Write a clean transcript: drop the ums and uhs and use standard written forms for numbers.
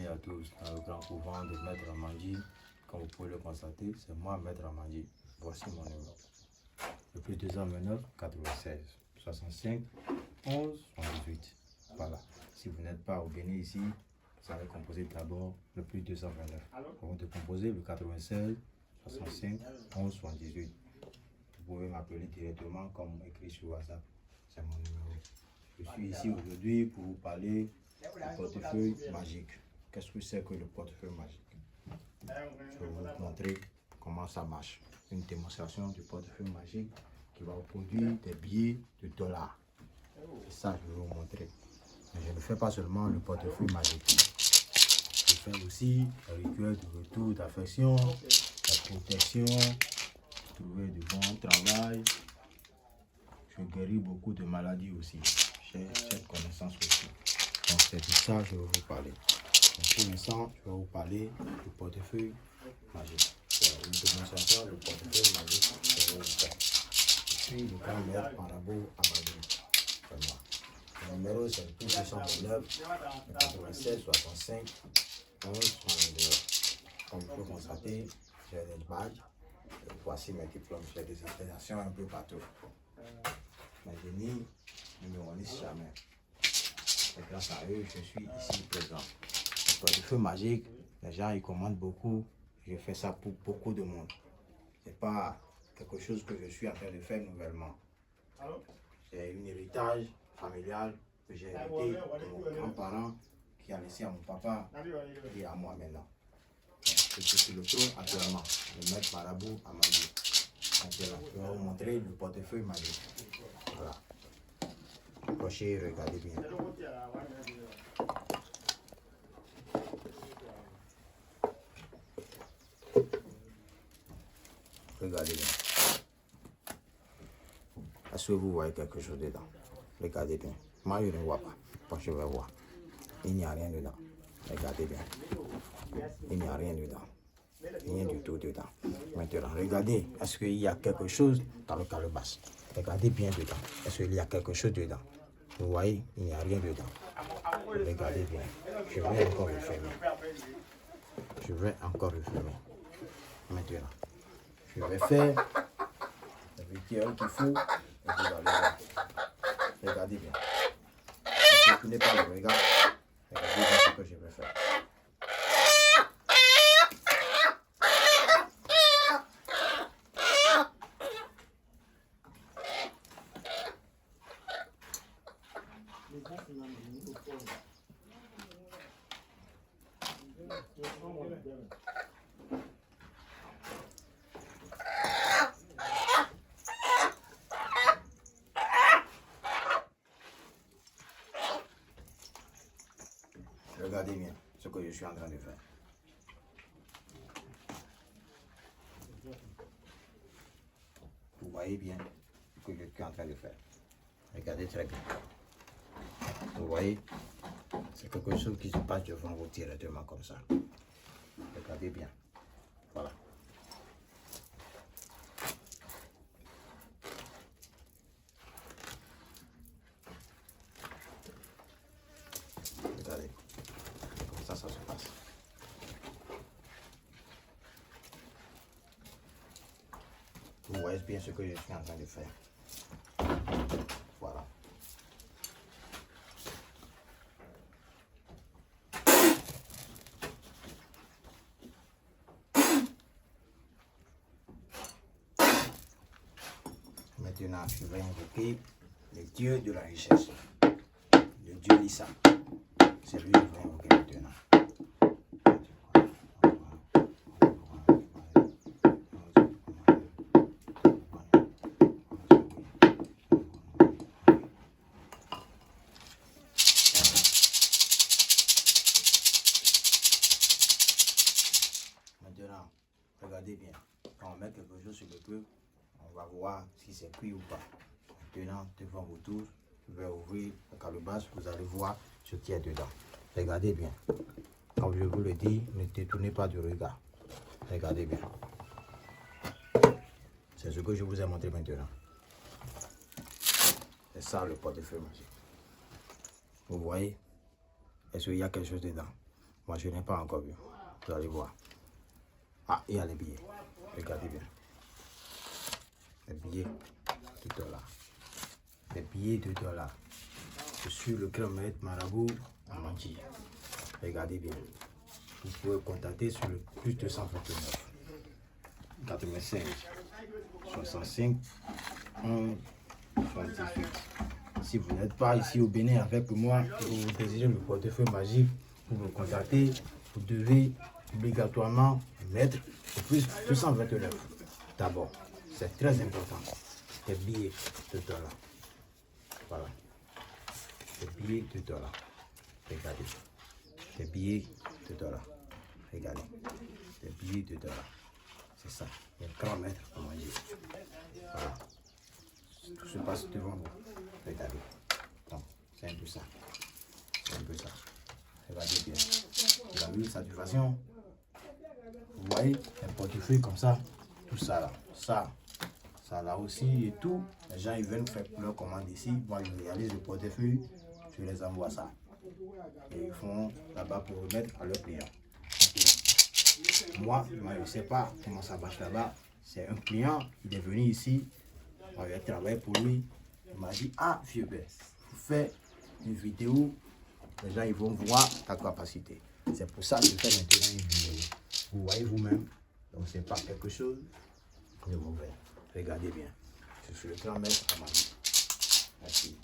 bienvenue à tous dans le grand couvent de Maître Amandi. Comme vous pouvez le constater, c'est moi, Maître Amandi. Voici mon numéro. Le plus 229 96 65 11 78. Voilà. Si vous n'êtes pas au Bénin ici, vous allez composer d'abord le plus 229. Avant de composer le 96 65 11 78. Vous pouvez m'appeler directement comme écrit sur WhatsApp. C'est mon numéro. Je suis ici aujourd'hui pour vous parler du portefeuille magique. Qu'est-ce que c'est que le portefeuille magique? Je vais vous montrer comment ça marche. Une démonstration du portefeuille magique qui va vous produire des billets de dollars. C'est ça que je vais vous montrer. Mais je ne fais pas seulement le portefeuille magique. Je fais aussi le rituel de retour d'affection, la protection, trouver du bon travail. Je guéris beaucoup de maladies aussi. J'ai cette connaissance aussi. Donc c'est de ça que je vais vous parler. Donc, pour l'instant, je vais vous parler du portefeuille magique. C'est une démonstration du portefeuille magique que je vais vous faire. Je suis le grand maître Marabout Amadi. C'est moi. Le numéro c'est le plus 229 96 65 11 62. Comme vous pouvez constater, j'ai des badges. Voici mes diplômes. J'ai des attestations un peu partout. Mais je ne me relise jamais. Et grâce à eux, je suis ici présent. Le portefeuille magique, les gens ils commandent beaucoup. Je fais ça pour beaucoup de monde. Ce n'est pas quelque chose que je suis en train de faire nouvellement. C'est un héritage familial que j'ai hérité de mon grand-parent qui a laissé à mon papa et à moi maintenant. Je suis sur le trône actuellement, le maître Marabout Amadi. Maintenant, je vais vous montrer le portefeuille magique. Voilà. Approchez, regardez bien. Regardez bien. Est-ce que vous voyez quelque chose dedans? Regardez bien. Moi, je ne vois pas. Parce que je vais voir. Il n'y a rien dedans. Regardez bien. Il n'y a rien dedans. Rien du tout dedans. Maintenant, regardez. Est-ce qu'il y a quelque chose dans le calebasse? Regardez bien dedans. Est-ce qu'il y a quelque chose dedans? Vous voyez, il n'y a rien dedans. Regardez bien. Je vais encore refermer. Je vais encore refermer. Maintenant, je vais faire le rituel qu'il faut et vous allez voir. Regardez bien. Ne tournez pas le regard. Regardez bien ce que je vais faire. Regardez bien ce que je suis en train de faire. Vous voyez bien ce que je suis en train de faire. Regardez très bien. Vous voyez, c'est quelque chose qui se passe devant vous directement comme ça. Regardez bien. Voilà. Regardez. Comme ça se passe. Vous voyez bien ce que je suis en train de faire. Voilà. Maintenant, je vais invoquer le dieu de la richesse, le dieu Lissa. C'est lui que je vais invoquer maintenant. Maintenant, regardez bien. Quand on met quelque chose sur le feu, on va voir si c'est cuit ou pas. Maintenant, devant vous tous, je vais ouvrir le calebasse. Vous allez voir ce qu'il y a dedans. Regardez bien. Comme je vous le dis, ne détournez pas du regard. Regardez bien. C'est ce que je vous ai montré maintenant. C'est ça le portefeuille magique. Vous voyez? Est-ce qu'il y a quelque chose dedans? Moi, je n'ai pas encore vu. Vous allez voir. Ah, il y a les billets. Regardez bien. Les billets de $. Les billets de $. Je suis le grand maître marabout à Mandji. Regardez bien. Vous pouvez contacter sur le plus 229 96 65 11 78. Si vous n'êtes pas ici au Bénin avec moi et vous désirez le portefeuille magique, pour me contacter, vous devez obligatoirement mettre le plus 229. D'abord, c'est très important. Les billets de $. Voilà. Les billets de $. Regardez. Les billets de $. Regardez. Les billets de $. C'est ça. Les grands maîtres à manger. Voilà. Tout se passe devant vous. Regardez. Donc, c'est un peu ça. C'est un peu ça. Regardez bien. Vous avez vu satisfaction. Vous voyez un portefeuille comme ça. Tout ça là. Ça là aussi et tout. Les gens ils viennent faire leur commande ici. Moi je réalise le portefeuille. Je les envoie ça. Et ils font là-bas pour remettre à leurs clients. Moi, je ne sais pas comment ça marche là-bas. C'est un client, il est venu ici. Moi, j'ai travaillé pour lui. Il m'a dit, ah, vieux Bess, vous faites une vidéo. Les gens ils vont voir ta capacité. C'est pour ça que je fais maintenant une vidéo. Vous voyez vous-même. Donc, c'est pas quelque chose de mauvais. Regardez bien. Je suis le grand maître à ma vie. Merci.